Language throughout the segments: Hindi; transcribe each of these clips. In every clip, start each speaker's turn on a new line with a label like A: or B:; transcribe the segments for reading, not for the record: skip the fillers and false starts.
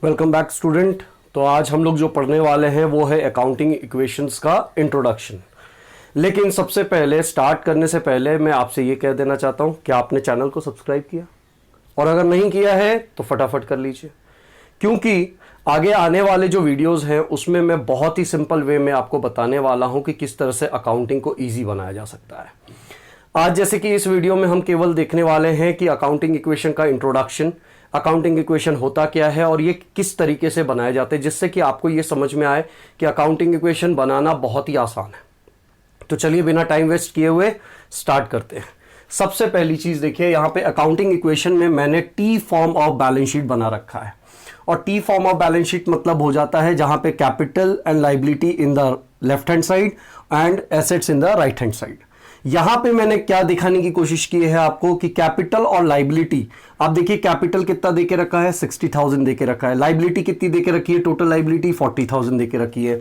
A: Welcome back student. तो आज हम लोग जो पढ़ने वाले हैं वो है अकाउंटिंग इक्वेशंस का इंट्रोडक्शन। लेकिन सबसे पहले स्टार्ट करने से पहले मैं आपसे ये कह देना चाहता हूँ कि आपने चैनल को सब्सक्राइब किया, और अगर नहीं किया है तो फटाफट कर लीजिए, क्योंकि आगे आने वाले जो वीडियोस हैं उसमें मैं बहुत ही सिंपल वे में आपको बताने वाला हूँ कि किस तरह से अकाउंटिंग को ईजी बनाया जा सकता है। आज जैसे कि इस वीडियो में हम केवल देखने वाले हैं कि अकाउंटिंग इक्वेशन का इंट्रोडक्शन, अकाउंटिंग इक्वेशन होता क्या है और ये किस तरीके से बनाए जाते हैं, जिससे कि आपको ये समझ में आए कि अकाउंटिंग इक्वेशन बनाना बहुत ही आसान है। तो चलिए बिना टाइम वेस्ट किए हुए स्टार्ट करते हैं। सबसे पहली चीज देखिए, यहाँ पे अकाउंटिंग इक्वेशन में मैंने T form of balance sheet बना रखा है, और T form of balance sheet मतलब हो जाता है जहां पे capital and liability in the left hand side and assets in the right hand side. यहां पे मैंने क्या दिखाने की कोशिश की है आपको कि कैपिटल और लायबिलिटी, आप देखिए कैपिटल कितना देके रखा है, 60,000 देके रखा है। लायबिलिटी कितनी देके रखी है, टोटल लायबिलिटी 40,000 देके रखी है।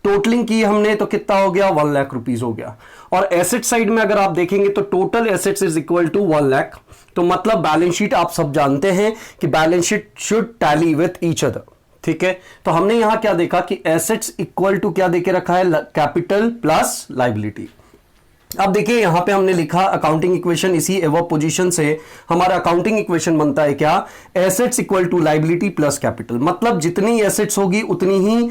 A: टोटलिंग की हमने तो कितना हो गया, 1 लाख रुपीज हो गया। और एसेट साइड में अगर आप देखेंगे तो total assets is equal to 1 lakh. तो मतलब बैलेंस शीट आप सब जानते हैं कि balance sheet should tally with each other, ठीक है। तो हमने यहां क्या देखा कि एसेट्स इक्वल टू क्या देके रखा है, कैपिटल प्लस लायबिलिटी। अब देखिए यहां पे हमने लिखा अकाउंटिंग इक्वेशन, इसी एवब पोजीशन से हमारा अकाउंटिंग इक्वेशन बनता है क्या, assets equal to liability plus capital. मतलब जितनी एसेट्स होगी उतनी ही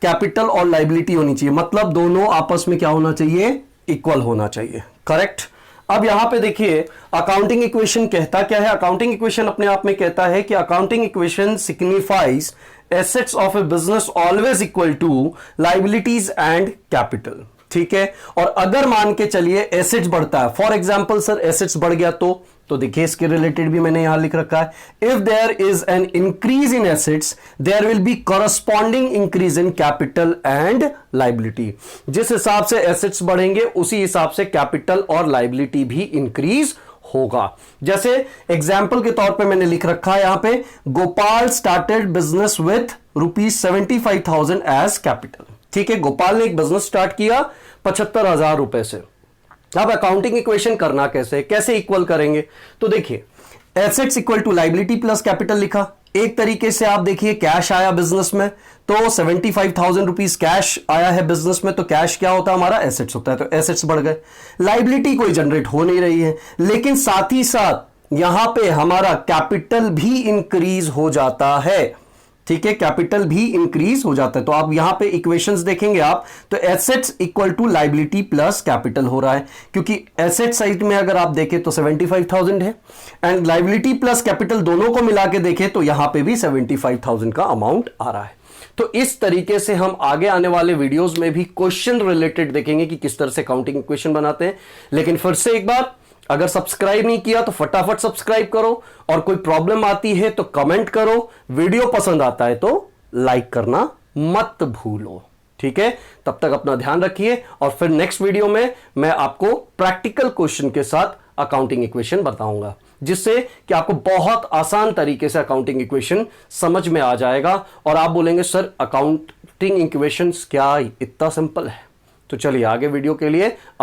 A: कैपिटल और लायबिलिटी होनी चाहिए, मतलब दोनों आपस में क्या होना चाहिए, इक्वल होना चाहिए, करेक्ट। अब यहां पे देखिए अकाउंटिंग इक्वेशन कहता क्या है, अकाउंटिंग इक्वेशन अपने आप में कहता है कि accounting equation signifies assets of a business always equal to liabilities and capital, ठीक है। और अगर मान के चलिए एसेट्स बढ़ता है, फॉर एग्जांपल सर एसेट्स बढ़ गया तो देखिए इसके रिलेटेड भी मैंने यहां लिख रखा है, if there is an increase in assets there will be corresponding increase in capital and liability. जिस हिसाब से एसेट्स बढ़ेंगे उसी हिसाब से कैपिटल और लायबिलिटी भी इंक्रीज होगा। जैसे एग्जाम्पल के तौर पे मैंने लिख रखा है यहां पे, Gopal started business with ₹75,000 as capital, ठीक है। गोपाल ने एक बिजनेस स्टार्ट किया 75,000 रुपए से। अब अकाउंटिंग इक्वेशन करना कैसे इक्वल करेंगे, तो देखिए assets equal to liability plus capital लिखा। एक तरीके से आप देखिए कैश आया बिजनेस में, तो 75,000 रुपीज कैश आया है बिजनेस में, तो कैश क्या होता है हमारा, एसेट्स होता है, तो एसेट्स बढ़ गए। लायबिलिटी कोई जनरेट हो नहीं रही है, लेकिन साथ ही साथ यहां पे हमारा कैपिटल भी इंक्रीज हो जाता है, ठीक है। कैपिटल भी इंक्रीज हो जाता है। तो आप यहां पे इक्वेशंस देखेंगे आप, तो assets equal to liability plus capital हो रहा है, क्योंकि एसेट साइड में अगर आप देखें तो 75,000 है, एंड लायबिलिटी प्लस कैपिटल दोनों को मिला के देखें तो यहां पे भी 75,000 का अमाउंट आ रहा है। तो इस तरीके से हम आगे आने वाले वीडियोस में भी क्वेश्चन रिलेटेड देखेंगे कि किस तरह से अकाउंटिंग इक्वेशन बनाते हैं। लेकिन फिर से एक बार, अगर सब्सक्राइब नहीं किया तो फटाफट सब्सक्राइब करो, और कोई प्रॉब्लम आती है तो कमेंट करो, वीडियो पसंद आता है तो लाइक करना मत भूलो, ठीक है। तब तक अपना ध्यान रखिए, और फिर नेक्स्ट वीडियो में मैं आपको प्रैक्टिकल क्वेश्चन के साथ अकाउंटिंग इक्वेशन बताऊंगा, जिससे कि आपको बहुत आसान तरीके से अकाउंटिंग इक्वेशन समझ में आ जाएगा, और आप बोलेंगे सर अकाउंटिंग इक्वेशंस क्या इतना सिंपल है। तो चलिए आगे वीडियो के लिए